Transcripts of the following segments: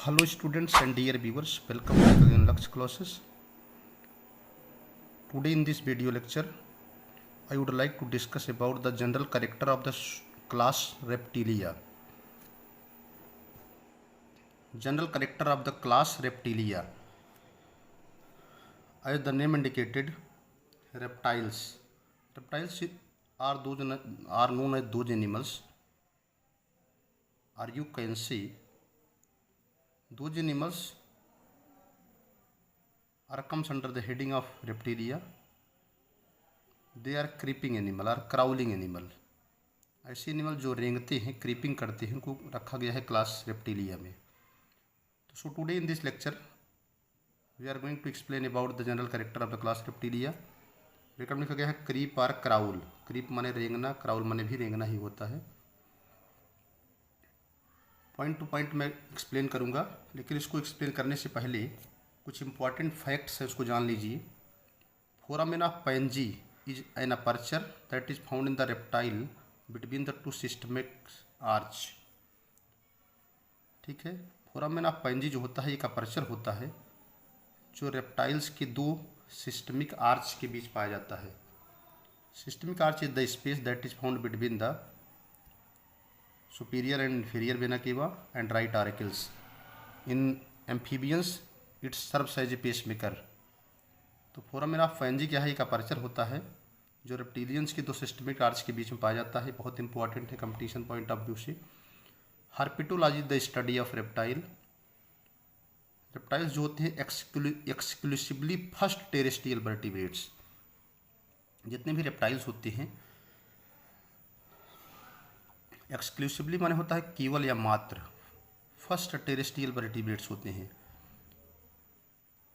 Hello students and dear viewers, welcome back again Lux classes. Today in this video lecture, I would like to discuss about the general character of the class Reptilia. General character of the class Reptilia. As the name indicated, reptiles. Reptiles are known as those animals, or you can say those animals comes under the heading of reptilia. They are creeping animal or crawling animal. ऐसे animal जो रेंगते हैं, creeping करते हैं, उनको रखा गया है क्लास रेप्टिलिया में. So today in this lecture we are going to explain about the general character of the class reptilia. Bracket में लिखा गया है क्रीप और क्राउल. क्रीप माने रेंगना, क्राउल माने भी रेंगना ही होता है. पॉइंट टू पॉइंट मैं एक्सप्लेन करूंगा, लेकिन इसको एक्सप्लेन करने से पहले कुछ इंपॉर्टेंट फैक्ट्स है, उसको जान लीजिए. Foramen of Panizza is an aperture that is found in the reptile between the two systemic arch. ठीक है, फोरामेन ऑफ पैंजी जो होता है एक अपर्चर होता है जो रेप्टाइल्स के दो सिस्टमिक आर्च के बीच पाया जाता है. Systemic arch is the space that is found between the superior and inferior vena cava and right auricles. In amphibians it serves as a pacemaker. तो फोरामेन ऑफ पैंजी क्या है, एक अपर्चर होता है जो रेप्टिलियंस के दो सिस्टमिक आर्च के बीच में पाया जाता है. बहुत इंपॉर्टेंट है कंपटीशन पॉइंट ऑफ व्यू से. Herpetology the study of reptile. Reptiles जो होते हैं एक्सक्लूसिवली फर्स्ट टेरेस्ट्रियल वर्टिब्रेट्स. जितने भी रेप्टाइल्स होते हैं, एक्सक्लूसिवली माने होता है केवल या मात्र, फर्स्ट टेरेस्ट्रियल वर्टिब्रेट्स होते हैं.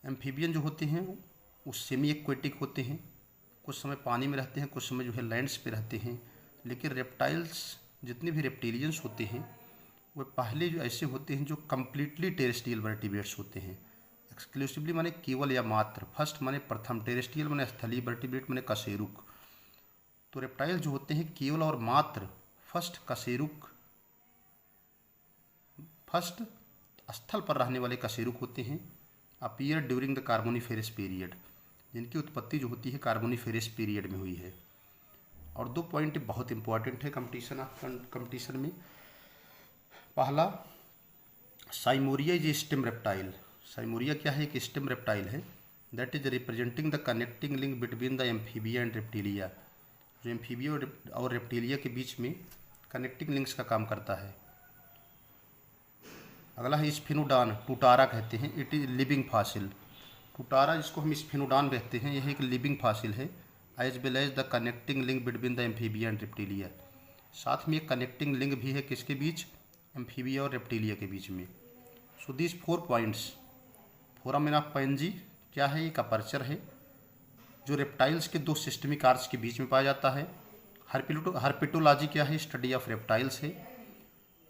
एम्फीबियन जो होते हैं वो सेमी एक्वेटिक होते हैं, कुछ समय पानी में रहते हैं, कुछ समय जो है लैंड्स पे रहते हैं. लेकिन रेप्टाइल्स जितने भी रेप्टिलियंस होते हैं वो पहले जो ऐसे होते हैं जो कम्प्लीटली टेरेस्ट्रियल वर्टिब्रेट्स होते हैं. एक्सक्लूसिवली माने केवल या मात्र, फर्स्ट माने प्रथम, टेरेस्ट्रियल माने स्थलीय, वर्टिब्रेट माने कशेरुक. तो रेप्टाइल जो होते हैं केवल और मात्र फर्स्ट कशेरुक, फर्स्ट स्थल पर रहने वाले कशेरुक होते हैं. Appear during the Carboniferous period, जिनकी उत्पत्ति जो होती है कार्बोनिफेरस पीरियड में हुई है. और दो पॉइंट बहुत इंपॉर्टेंट है कंपटीशन में. पहला, साइमोरिया इज ए स्टेम रेप्टाइल. साइमोरिया क्या है, एक स्टेम रेप्टाइल है. That is representing the connecting link between the amphibia and reptilia. जो एम्फीबिया और रेप्टिलिया के बीच में कनेक्टिंग लिंक्स का काम करता है. अगला है स्फिनोडान, टूटारा कहते हैं. It is living fossil. Tuatara जिसको हम स्फिनोडान कहते हैं, यह एक लिविंग फासिल है. As well as the connecting link between the amphibia and reptilia. साथ में एक कनेक्टिंग लिंक भी है, किसके बीच, एम्फीबिया और रेप्टिलिया के बीच में. So this 4 points. Foramen of Panizza क्या है, एक अपर्चर है जो रेप्टाइल्स के दो सिस्टमिक आर्च के बीच में पाया जाता है. हर्पेटोलॉजी क्या है, स्टडी ऑफ रेप्टाइल्स है.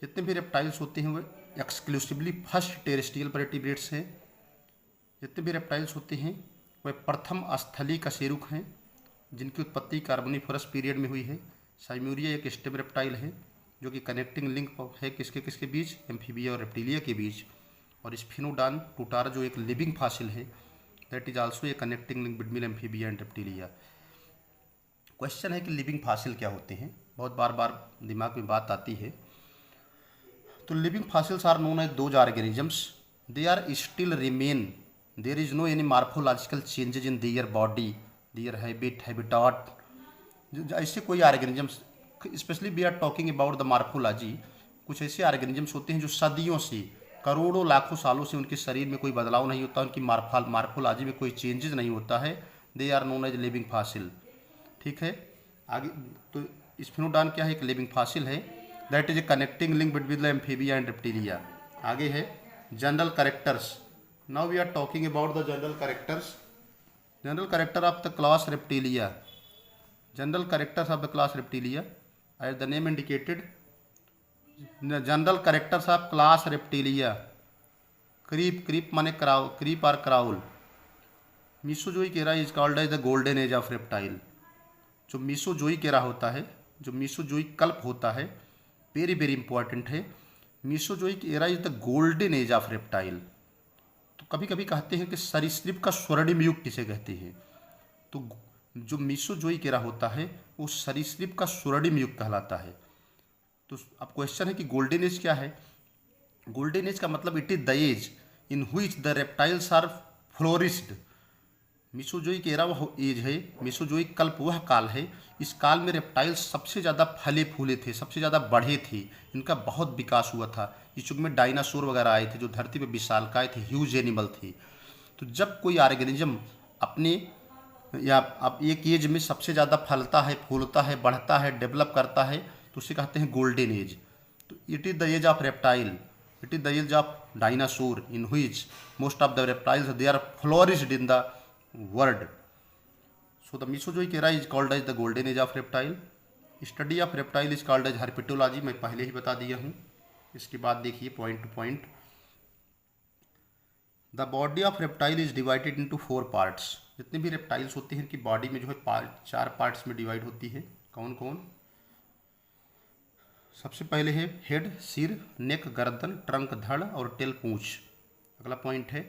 जितने भी रेप्टाइल्स होते हैं वो एक्सक्लूसिवली फर्स्ट टेरेस्ट्रियल वर्टिब्रेट्स हैं. जितने भी रेप्टाइल्स होते हैं वह प्रथम स्थलीय कशेरुक हैं जिनकी उत्पत्ति कार्बोनिफेरस पीरियड में हुई है. साइमोरिया एक स्टेम रेप्टाइल है जो कि कनेक्टिंग लिंक है किसके किसके बीच, एम्फीबिया और रेप्टिलिया के बीच. और स्फिनोडान टूटारा जो एक लिविंग फासिल है, that is also a connecting link between amphibia and reptilia. Question है कि लिविंग फासिल क्या होते हैं, बहुत बार बार दिमाग में बात आती है. तो living fossils are known as those organisms they are still remain, there is no any morphological changes in their body, their habitat. ऐसे कोई organisms, specially we are talking about the morphology, कुछ ऐसे ऑर्गेनिजम्स होते हैं जो सदियों से, करोड़ों लाखों सालों से उनके शरीर में कोई बदलाव नहीं होता, उनकी मार्फोलॉजी में कोई चेंजेस नहीं होता है. They are known as living fossil. ठीक है, आगे तो स्फिनोडान क्या है, एक लिविंग फासिल है. That is a connecting link between the amphibia and reptilia. आगे है general characters. Now we are talking about the general characters. General character of the class reptilia. General characters of the class reptilia as the name indicated. General characters of class reptilia. Creep, creep माने crawl, creep और crawl. Mesozoic era is called as the golden age of reptile. जो Mesozoic era होता है, जो Mesozoic कल्प होता है, very very important है. Mesozoic era is the golden age of reptile. तो कभी कभी कहते हैं कि सरीसृप का स्वर्णिम युग किसे कहते हैं। तो जो मीसोजोइक एरा होता है वो सरीसृप का स्वर्णिम युग कहलाता है। तो अब क्वेश्चन है कि गोल्डन एज क्या है। गोल्डन एज का मतलब it is the age in which the reptiles are flourished. Mesozoic era वह एज है, मीसोजोइक कल्प वह काल है, इस काल में रेप्टाइल्स सबसे ज़्यादा फले फूले थे, सबसे ज़्यादा बढ़े थे, इनका बहुत विकास हुआ था। इस युग में डायनासोर वगैरह आए थे जो धरती पर विशालकाय थे, ह्यूज एनिमल थे। तो जब कोई ऑर्गेनिज्म अपने या अब एक एज में सबसे ज़्यादा फलता है, फूलता है, बढ़ता है, डेवलप करता है, तो उसे कहते हैं गोल्डन एज। तो it is the age of reptile, it is the age of dinosaur in which most of the reptiles they are flourished in the world. So the Mesozoic era is called as the golden age of reptile. Study of reptile is called as herpetology, मैं पहले ही बता दिया हूँ। इसके बाद देखिए point to point. The body of reptile is divided into 4 parts. जितने भी रेप्टाइल्स होते हैं इनकी बॉडी में जो है 4 पार्ट्स में डिवाइड होती है। कौन कौन? सबसे पहले है हेड, सिर, नेक, गर्दन, ट्रंक, धड़ और टेल, पूंछ। अगला पॉइंट है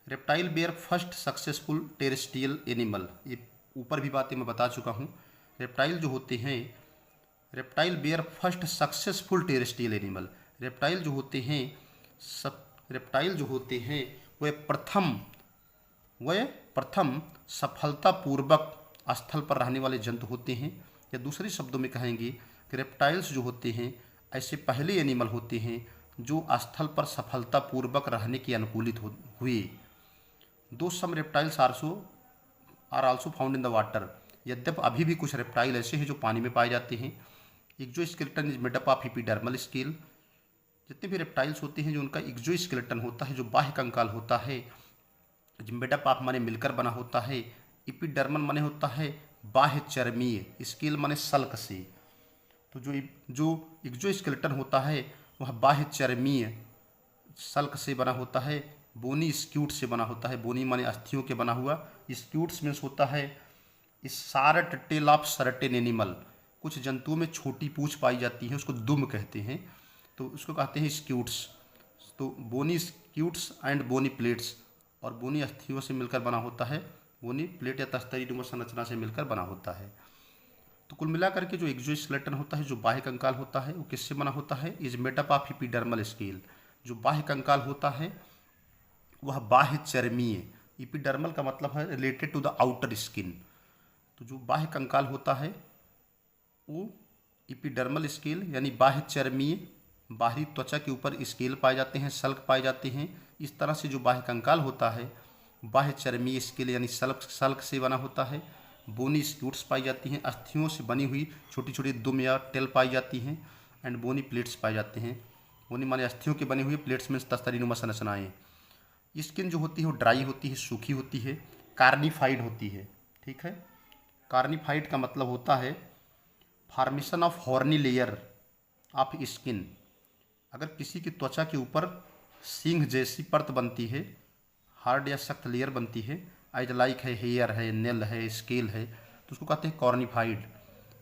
reptile bear first successful terrestrial animal. ये ऊपर भी बातें मैं बता चुका हूँ। रेप्टाइल जो होते हैं, reptile bear first successful terrestrial animal. Reptile जो होते हैं रेप्टाइल जो होते हैं वह प्रथम सफलतापूर्वक स्थल पर रहने वाले जंतु होते हैं। या दूसरे शब्दों में कहेंगे कि रेप्टाइल्स जो होते हैं ऐसे पहले एनिमल होते हैं जो स्थल पर सफलतापूर्वक रहने के अनुकूलित हुए। दो some reptiles are also found in the water. यद्यपि अभी भी कुछ रेप्टाइल ऐसे हैं जो पानी में पाए जाते हैं। Exoskeleton is made up of epidermal scale. जितने भी रेप्टाइल्स होते हैं जो उनका एक्सोस्केलेटन होता है, जो बाह्य कंकाल होता है, मेड अप ऑफ माने मिलकर बना होता है, एपिडर्मल माने होता है बाह्य चर्मीय, स्केल माने सल्क से। तो जो एक्सोस्केलेटन होता है वह बाह्य चर्मीय सल्क से बना होता है, बोनी स्क्यूट से बना होता है। बोनी माने अस्थियों के बना हुआ, स्क्यूट्स मीन्स होता है short tail of certain animal. कुछ जंतुओं में छोटी पूंछ पाई जाती है, उसको दुम कहते हैं, तो उसको कहते हैं स्क्यूट्स। तो बोनी स्क्यूट्स एंड बोनी प्लेट्स, और बोनी अस्थियों से मिलकर बना होता है, बोनी प्लेट या तस्तरीनुमा संरचना से मिलकर बना होता है। तो कुल मिलाकर के जो एक्सोस्केलेटन होता है, जो बाह्य कंकाल होता है, वो किससे बना होता है? Is made up of epidermal scale. जो बाह्य कंकाल होता है वह बाह्य चर्मीय, एपिडर्मल का मतलब है related to the outer skin. तो जो बाह्य कंकाल होता है वो एपिडर्मल स्केल यानी बाह्य चर्मीय, बाहरी त्वचा के ऊपर स्केल पाए जाते हैं, सल्क पाए जाते हैं। इस तरह से जो बाह्य कंकाल होता है बाह्य चर्मीय स्केल यानी सल्क से बना होता है। बोनी स्क्यूट्स पाई जाती हैं, अस्थियों से बनी हुई छोटी छोटी दुम या टेल पाई जाती हैं, एंड बोनी प्लेट्स पाए जाते हैं। बोनी माने अस्थियों के बने हुए, प्लेट्स में तस्तरीनुमा संरचनाएं। स्किन जो होती है वो ड्राई होती है, सूखी होती है, कार्निफाइड होती है। ठीक है, कार्निफाइड का मतलब होता है formation of horny layer of skin. अगर किसी की त्वचा के ऊपर सींग जैसी परत बनती है, हार्ड या सख्त लेयर बनती है, एज लाइक है हेयर है, नेल है, स्केल है, तो उसको कहते हैं कॉर्निफाइड।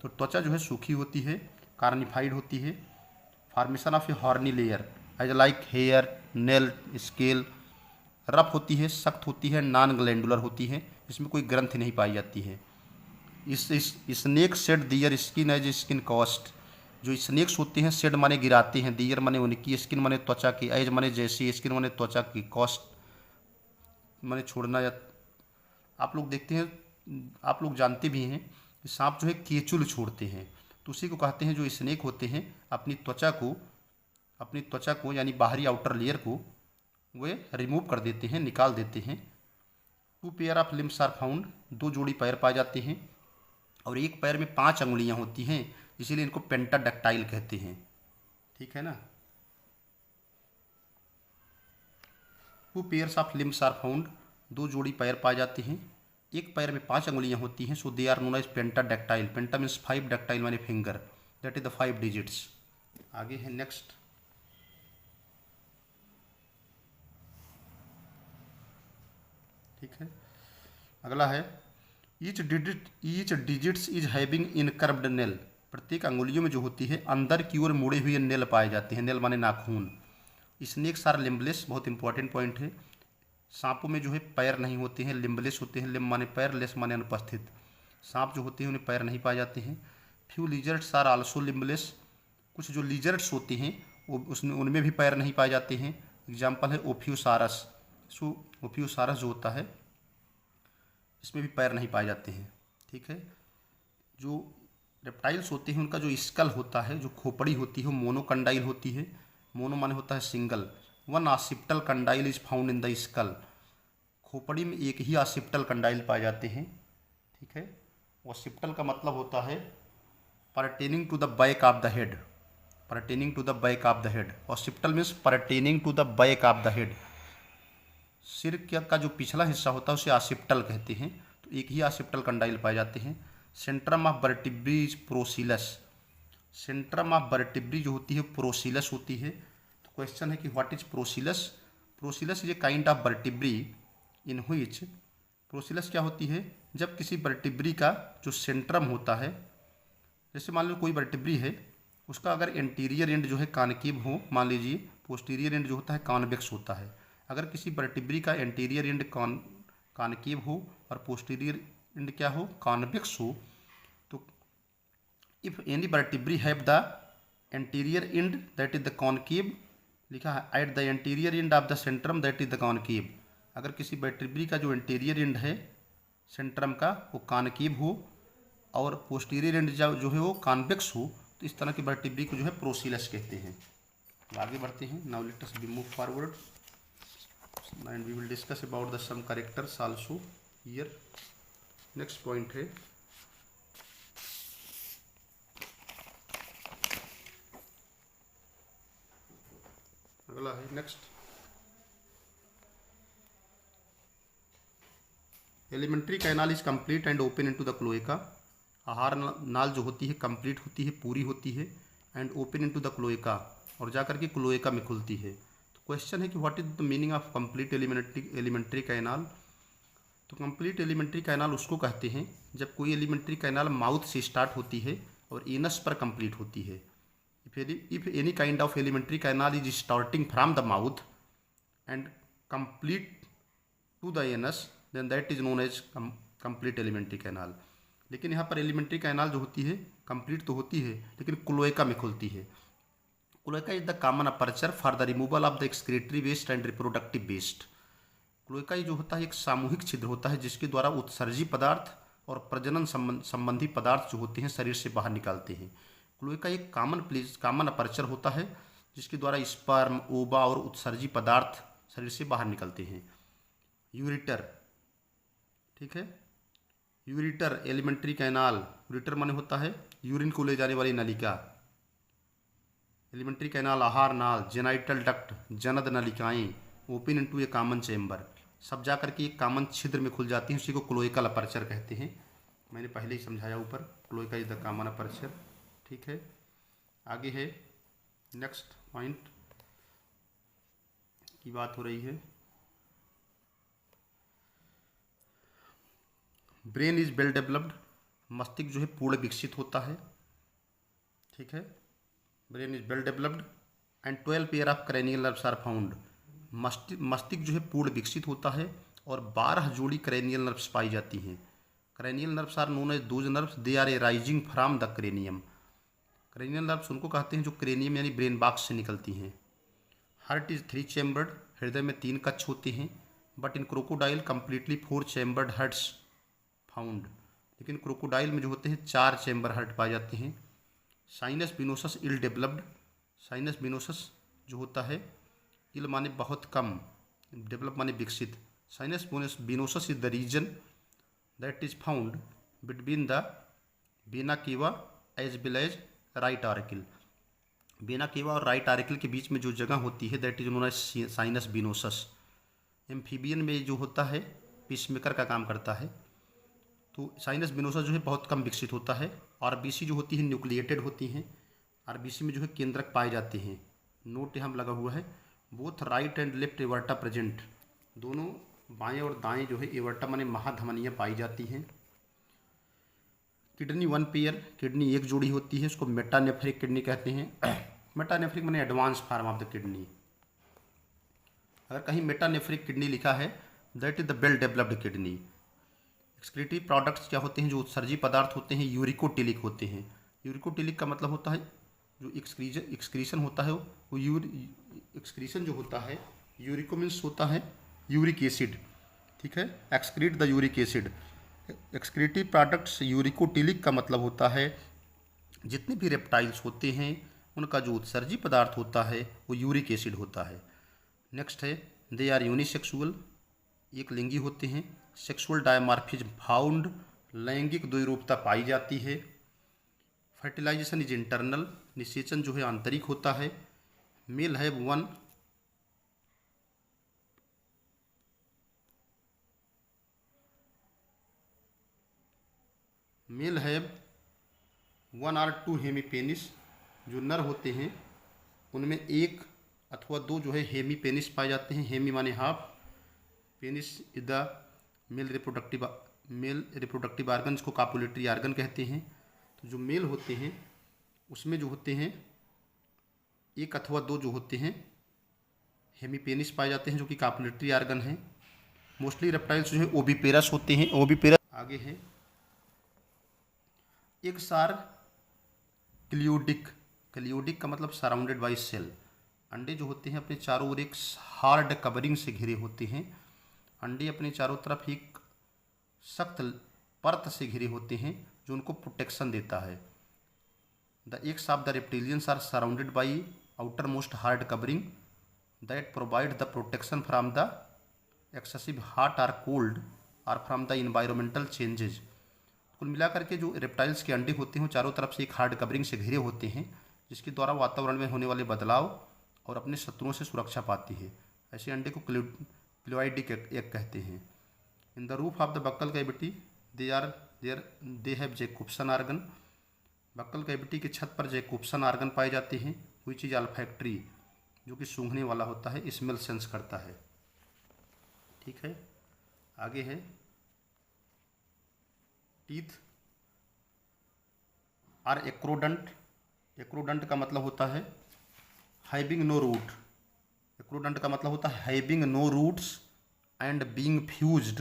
तो त्वचा जो है सूखी होती है, कार्निफाइड होती है। Formation of a horny layer as like hair, nail, scale. Rough होती है, सख्त होती है, नॉन ग्लैंडुलर होती है, इसमें कोई ग्रंथि नहीं पाई जाती है। इस स्नेक शेड दियर स्किन एज स्किन कॉस्ट। जो स्नेक्स होते हैं शेड माने गिराते हैं, दियर माने उनकी, स्किन माने त्वचा की, एज माने जैसी, स्किन माने त्वचा की, कॉस्ट माने छोड़ना। या आप लोग देखते हैं, आप लोग जानते भी हैं कि सांप जो है केचुल छोड़ते हैं, तो उसी को कहते हैं जो स्नेक होते हैं अपनी त्वचा को यानी बाहरी आउटर लेयर को वे रिमूव कर देते हैं, निकाल देते हैं। 2 pair of limbs are found. 2 जोड़ी पैर पाए जाते हैं और एक पैर में 5 अंगुलियां होती हैं, इसीलिए इनको पेंटाडक्टाइल कहते हैं। ठीक है ना। 2 pairs of limbs are found. 2 जोड़ी पैर पाए जाते हैं, एक पैर में 5 अंगुलियां होती हैं, so they are known as pentadactyl. Penta means 5, dactyl माने finger, that is the 5 digits. आगे है नेक्स्ट। ठीक है, अगला है each digits is having incurved nail. प्रत्येक अंगुलियों में जो होती है अंदर की ओर मुड़े हुए नेल पाए जाते हैं। नेल माने नाखून। स्नेक्स आर लिम्बलेस, बहुत इंपॉर्टेंट पॉइंट है। सांपों में जो है पैर नहीं होते हैं, लिम्बलेस होते हैं। लिम्ब माने पैर, लेस माने अनुपस्थित। सांप जो होते हैं उन्हें पैर नहीं पाए जाते हैं। Few lizards are also limbless, कुछ जो लिजर्ड्स होती हैं वो उसमें उनमें भी पैर नहीं पाए जाते हैं। एग्जाम्पल है ओफियोसारस। सो ओफियोसारस जो होता है इसमें भी पैर नहीं पाए जाते हैं। ठीक है। जो रेप्टाइल्स होते हैं उनका जो स्कल होता है, जो खोपड़ी होती है, वो मोनोकंडाइल होती है। मोनो माने होता है single. One occipital condyle is found in the skull, खोपड़ी में एक ही आसिप्टल कंडाइल पाए जाते हैं। ठीक है। ऑसिप्टल का मतलब होता है pertaining to the back of the head, pertaining to the back of the head. Occipital means pertaining to the back of the head, सिर का जो पिछला हिस्सा होता है उसे आसिप्टल कहते हैं। तो एक ही आसिप्टल कंडाइल पाए जाते हैं। Centrum of vertebrae is procoelous, centrum of vertebrae जो होती है प्रोसीलस होती है। तो क्वेश्चन है कि what is procoelous. Procoelous is a kind of vertebrae in which, procoelous क्या होती है, जब किसी वर्टिब्री का जो सेंट्रम होता है, जैसे मान लो कोई वर्टिब्री है, उसका अगर एंटीरियर एंड जो है कॉनकेव हो, मान लीजिए पोस्टीरियर एंड जो होता है कॉन्वेक्स होता है। अगर किसी वर्टिब्री का एंटीरियर एंड कॉनकेव हो और पोस्टीरियर एंड क्या हो, कॉन्वेक्स हो, तो if any vertebrae have the anterior and that is the concave, लिखा है at the anterior end of the Centrum that is the concave. अगर किसी वर्टिब्री का जो एंटीरियर एंड है सेंट्रम का वो कॉनकेव हो और पोस्टीरियर एंड जो है वो कॉन्वेक्स हो, तो इस तरह की वर्टिब्री को जो है प्रोसीलस कहते हैं। आगे बढ़ते हैं। Now let us be move forward and we will discuss about the some characters also here. Next point है अगला है next alimentary canal is complete and open into the cloaca. आहार नाल जो होती है कंप्लीट होती है, पूरी होती है, and open into the cloaca, और जाकर के क्लोएका में खुलती है। तो क्वेश्चन है कि what is the meaning of complete alimentary canal. तो कंप्लीट एलिमेंट्री कैनाल उसको कहते हैं जब कोई एलिमेंट्री कैनाल माउथ से स्टार्ट होती है और एनस पर कंप्लीट होती है। If any kind of alimentary canal is starting from the mouth and complete to the anus then that is known as complete alimentary canal. लेकिन यहाँ पर एलिमेंट्री कैनाल जो होती है कंप्लीट तो होती है लेकिन क्लोएका में खुलती है। Cloaca is the common aperture for the removal of the excretory waste and reproductive waste. Cloaca जो होता है एक सामूहिक छिद्र होता है जिसके द्वारा उत्सर्जी पदार्थ और प्रजनन संबंधी पदार्थ जो होते हैं शरीर से बाहर निकालते हैं। क्लोएका एक कॉमन अपर्चर होता है जिसके द्वारा स्पर्म, ओवा और उत्सर्जी पदार्थ शरीर से बाहर निकलते हैं। यूरिटर, ठीक है। यूरिटर एलिमेंट्री कैनाल, यूरिटर माने होता है यूरिन को ले जाने वाली नलिका। एलिमेंट्री कैनाल, आहार नाल, जेनाइटल डक्ट, जनद नलिकाएं, ओपन इनटू ए कॉमन चेम्बर, सब जा करके एक कॉमन छिद्र में खुल जाती हैं। उसी को क्लोएकल अपर्चर कहते हैं। मैंने पहले ही समझाया ऊपर, cloaca is the common aperture. ठीक है। आगे है नेक्स्ट पॉइंट की बात हो रही है, ब्रेन इज वेल डेवलप्ड, मस्तिष्क जो है पूर्ण विकसित होता है। ठीक है। Brain is well developed and 12 pair of cranial nerves are found. मस्तिष्क जो है पूर्ण विकसित होता है और 12 जोड़ी क्रेनियल नर्व्स पाई जाती हैं। Cranial nerves are known as those nerves they are rising from the cranium. Cranial nerves उनको कहते हैं जो क्रेनियम यानी ब्रेन बॉक्स से निकलती हैं। हार्ट इज 3 चैम्बर्ड, हृदय में 3 कक्ष होते हैं। But in crocodile completely 4 chambered hearts found, लेकिन क्रोकोडाइल में जो होते हैं 4 चैम्बर हार्ट पाए जाते हैं। साइनस बिनोसस इल डेवलप्ड, साइनस बिनोसस जो होता है, इल माने बहुत कम, डेवलप माने विकसित। Sinus venosus is the region that is found between the vena cava as well as right auricle. Vena cava और राइट ऑरिकल के बीच में जो जगह होती है that is known as sinus venosus. Amphibian में जो होता है पीसमेकर का काम करता है। तो साइनस बिनोसस जो है बहुत कम विकसित होता है। आरबीसी जो होती है न्यूक्लिएटेड होती हैं। आरबीसी में जो है केंद्रक पाए जाते हैं। नोट यहाँ लगा हुआ है, both right and left aorta present, दोनों बाएं और दाएं जो है एवर्टा माने महाधमनियाँ पाई जाती हैं। किडनी 1 पेयर, किडनी 1 जोड़ी होती है, उसको मेटानेफ्रिक किडनी कहते हैं। मेटानेफ्रिक माने advance form of the kidney. अगर कहीं मेटानेफ्रिक किडनी लिखा है, that is the well developed kidney. Excretory products क्या होते हैं, जो उत्सर्जी पदार्थ होते हैं यूरिकोटिलिक होते हैं। यूरिकोटिलिक का मतलब होता है जो एक्सक्रीशन होता है वो एक्सक्रीशन जो होता है, यूरिको मीन्स होता है यूरिक एसिड, ठीक है, excrete the uric acid. Excretive products uricotelic का मतलब होता है जितने भी रेप्टाइल्स होते हैं उनका जो उत्सर्जी पदार्थ होता है वो यूरिक एसिड होता है। नेक्स्ट है दे आर यूनिसेक्सुअल, एक लिंगी होते हैं। सेक्सुअल डायमॉर्फिज्म फाउंड, लैंगिक द्वैरूपता पाई जाती है। फर्टिलाइजेशन इज इंटरनल, निषेचन जो है आंतरिक होता है। Male have one male have 1 or 2 hemipenis, जो नर होते हैं उनमें एक अथवा दो जो है हेमीपेनिस पाए जाते हैं। हेमी माने half, penis is the male reproductive organ, जिसको कापुलेटरी आर्गन कहते हैं। तो जो मेल होते हैं उसमें जो होते हैं एक अथवा दो जो होते हैं हेमीपेनिस पाए जाते हैं, जो कि कापुलेटरी आर्गन है। मोस्टली रेप्टाइल्स जो है ओविपेरस होते हैं। ओविपेरस आगे है एगसार क्लियोडिक, क्लियोडिक का मतलब सराउंडेड बाई सेल। अंडे जो होते हैं अपने चारों ओर एक हार्ड कवरिंग से घिरे होते हैं। अंडे अपने चारों तरफ एक सख्त परत से घिरे होते हैं जो उनको प्रोटेक्शन देता है। The eggs of the reptilians are surrounded by outer most hard covering that provide the protection from the excessive hot or cold और फ्रॉम द इन्वायरमेंटल चेंजेज। कुल मिलाकर के जो रेप्टाइल्स के अंडे होते हैं वो चारों तरफ से एक हार्ड कवरिंग से घिरे होते हैं, जिसके द्वारा वातावरण में होने वाले बदलाव और अपने शत्रुओं से सुरक्षा पाती है। ऐसे अंडे को क्लियोइडिक एग कहते हैं। In the roof of the buccal cavity they have Jacobson organ, buccal cavity की छत पर जैकोब्सन आर्गन पाए जाते हैं। व्हिच इज ऑल्फैक्टरी, जो कि सूंघने वाला होता है, स्मेल सेंस करता है। ठीक है, आगे है टीथ आर एक्रोडंट। एक्रोडंट का मतलब होता है हैविंग नो रूट। एक्रोडंट का मतलब होता है having no roots and being fused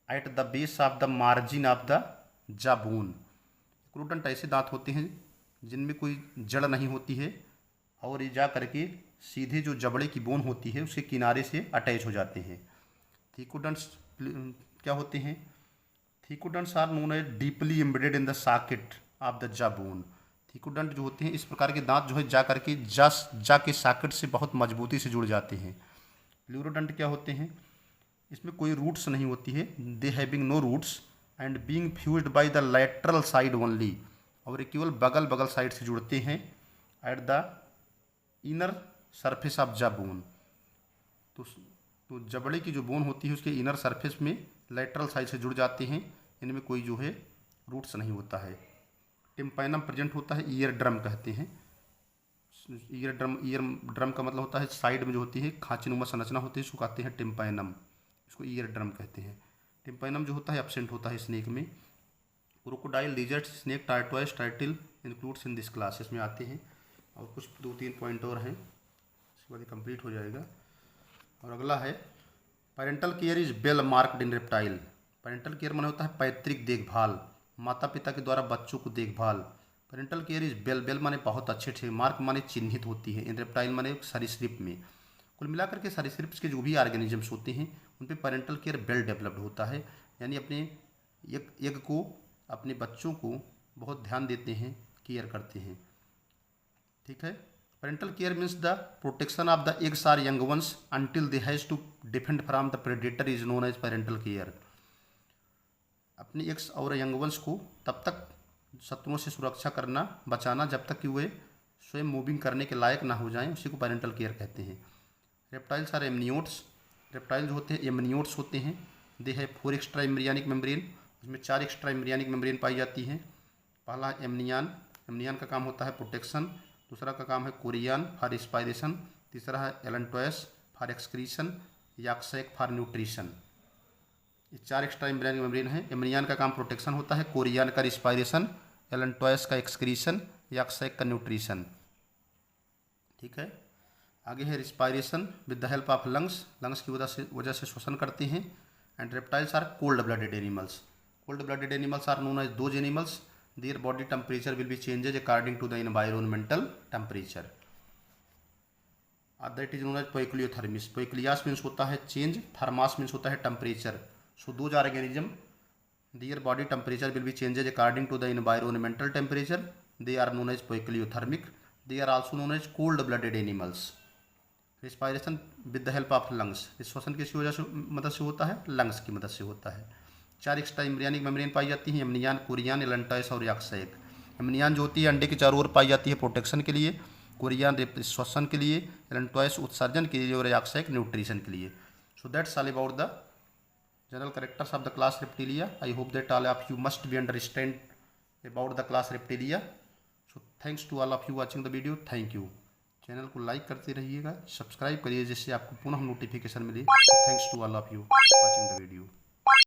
at the base of the margin of the jaw bone. Acrodont ऐसे दांत होते हैं जिनमें कोई जड़ नहीं होती है और ये जा करके सीधे जो जबड़े की बोन होती है उसके किनारे से अटैच हो जाते हैं। थीकोडंट्स क्या होते हैं? Thecodonts are known as deeply embedded in the socket of the jaw bone. Thecodont जो होते हैं इस प्रकार के दांत जो है जा करके जा के सॉकेट से बहुत मजबूती से जुड़ जाते हैं। प्लूरोडंट क्या होते हैं? इसमें कोई रूट्स नहीं होती है। They having no roots and being fused by the lateral side only, और ये केवल बगल बगल साइड से जुड़ते हैं at the inner surface of jaw bone. तो जबड़े की जो बोन होती है उसके इनर सरफेस में लैटरल साइड से जुड़ जाते हैं। इनमें कोई जो है रूट्स नहीं होता है। टिम्पैनम प्रेजेंट होता है, ईयर ड्रम कहते हैं। ईयर ड्रम का मतलब होता है साइड में जो होती है खांचीनुमा संरचना होती है, इसको कहते हैं टिम्पैनम, इसको ईयर ड्रम कहते हैं। टिम्पैनम जो होता है एब्सेंट होता है स्नेक में। Crocodile, lizard, snake, tortoise, turtle includes in this class, इसमें आते हैं। और कुछ 2-3 पॉइंट और हैं, इसके बाद कंप्लीट हो जाएगा। और अगला है parental care is well marked in reptile. Parental care माने होता है पैतृक देखभाल, माता पिता के द्वारा बच्चों को देखभाल। पेरेंटल केयर इज वेल माने बहुत अच्छे थे, मार्क माने चिन्हित होती है, इन रेप्टाइल माने सरीसृप में। कुल मिलाकर के सरीसृप के जो भी ऑर्गेनिजम्स होते हैं उन पे पेरेंटल केयर वेल डेवलप्ड होता है, यानी अपने एग को, अपने बच्चों को बहुत ध्यान देते हैं, केयर करते हैं। ठीक है, parental care means the protection of the eggs or young ones until they has to defend from the predator is known as parental care. अपने एग्स और यंग वंस को तब तक शत्रुओं से सुरक्षा करना, बचाना, जब तक कि वे स्वयं मूविंग करने के लायक ना हो जाएं, उसी को पेरेंटल केयर कहते हैं। Reptiles are amniotes. रेप्टाइल जो होते हैं एमनियोट्स होते हैं। दे है 4 एक्स्ट्रा एम्ब्रियनिक मेम्ब्रेन, उसमें 4 एक्स्ट्रा एम्ब्रियनिक मेम्ब्रेन पाई जाती हैं। पहला एमनियान, एमनियान का काम होता है प्रोटेक्शन। दूसरा का काम है कोरियान फॉर रिस्पायरेशन। तीसरा है एलेंटोयस फॉर एक्सक्रीशन, याक्सैक फॉर न्यूट्रिशन। ये 4 एक्स्ट्रा एम्ब्रियनिक मेम्ब्रेन है। एमनियान का काम प्रोटेक्शन होता है, कोरियान का रिस्पायरेशन, एलेंटोयस का एक्सक्रीशन, याक्सैक का न्यूट्रिशन। ठीक है, आगे है respiration with the help of lungs, lungs की वजह से श्वसन करते हैं। And reptiles are cold blooded animals, cold blooded animals are known as those animals their body temperature will be changes according to the environmental temperature. That is known as poikilotherms. Poikilos means होता है change, thermos means होता है temperature. So those are organism their body temperature will be changes according to the environmental temperature, they are known as poikilothermic. They are also known as cold blooded animals. Respiration with the help of lungs, श्वसन किसकी वजह से मदद से होता है? Lungs की मदद से होता है। 4 एक्स्ट्रा एम्ब्रियनिक मेम्ब्रेन पाई जाती हैं, एमनियान, कुरियान, एलेंटॉयस और याक्सैक। एमनियान जो होती है अंडे के चारों ओर पाई जाती है प्रोटेक्शन के लिए, कुरियान श्वसन के लिए, एलेंटॉयस उत्सर्जन के लिए और याक्सैक न्यूट्रिशन के लिए। So that's all about the general characters of the class Reptilia. I hope that all of you must be understand about the class Reptilia. So thanks to all of you watching the video. Thank you. Channel को like करते रहिएगा, subscribe करिए जिससे आपको पुनः notification मिले। Thanks to all of you watching the video.